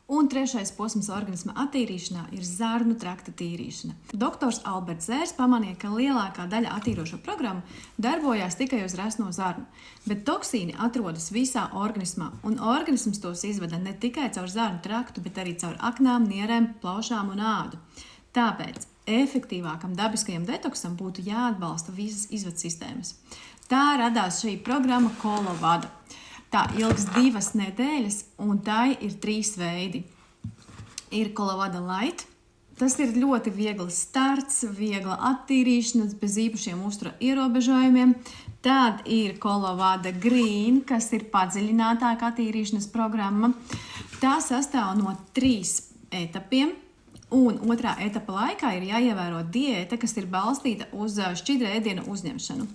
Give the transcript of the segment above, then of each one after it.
Un trešais posms organisma attīrīšanā ir zarnu trakta tīrīšana. Doktors Alberts Zērs pamanīja, ka lielākā daļa attīrošo programmu darbojās tikai uz resno zarnu, bet toksīni atrodas visā organismā, un organisms tos izvada ne tikai caur zarnu traktu, bet arī caur aknām, nierēm, plaušām un ādu. Tāpēc efektīvākam dabiskajam detoksam būtu jāatbalsta visas izvads sistēmas. Tā radās šī programma Kolovada. Tā ilgs 2 nedēļas, un tai ir 3 veidi. Ir Kolovada Light. Tas ir ļoti viegls starts, viegla attīrīšana, bez īpašiem uztura ierobežojumiem. Tad ir Kolovada Green, kas ir padziļinātāka attīrīšanas programma. Tā sastāv no 3 etapiem, un 2. etapa laikā ir jāievēro diēta, kas ir balstīta uz šķidra ēdiena uzņemšanu.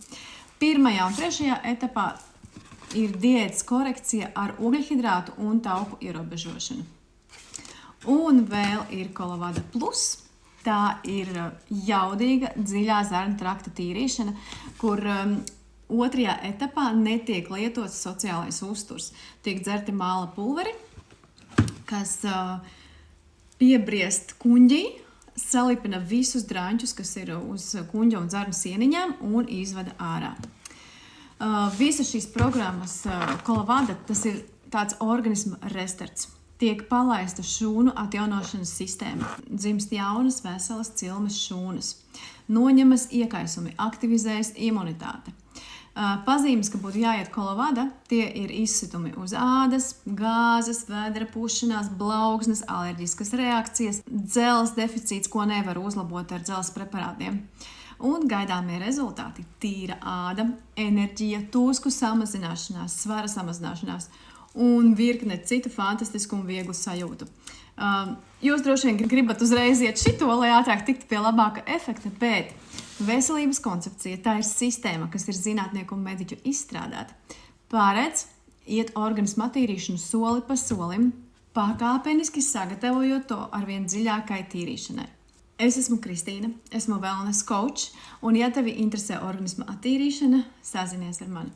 1. un 3. etapā ir diētas korekcija ar ogļhidrātu un tauku ierobežošanu. Un vēl ir Kolovada Plus. Tā ir jaudīga, dziļā zarnu trakta tīrīšana, kur 2. etapā netiek lietots sociālais uzturs. Tiek dzerti māla pulveri, kas piebriest kuņģī, salipina visus drāņķus, kas ir uz kuņģa un zarnu sieniņām, un izvada ārā. Visas šīs programmas Kolovada, tas ir tāds organisma restarts. Tiek palaista šūnu atjaunošanas sistēma. Dzimst jaunas, veselas, cilmes šūnas. Noņemas iekaisumi, aktivizējas imunitāte. Pazīmes, ka būtu jāiet Kolovada, tie ir izsitumi uz ādas, gāzes, vēdera pušanās, blaugsnes, alerģiskas reakcijas, dzeles deficīts, ko nevar uzlabot ar dzeles preparātiem. Un gaidāmie rezultāti – tīra āda, enerģija, tūsku samazināšanās, svara samazināšanās un virkne citu fantastisku un vieglu sajūtu. Jūs droši vien gribat uzreiz iet šito, lai ātrāk tiktu pie labāka efekta, bet veselības koncepcija, tā ir sistēma, kas ir zinātnieku un mediķu izstrādāta. Pārēc iet organismu attīrīšanu soli pa solim, pakāpeniski sagatavojot to arvien dziļākai tīrīšanai. Es esmu Kristīna, esmu wellness coach, un ja tevi interesē organisma attīrīšana, sazinies ar mani.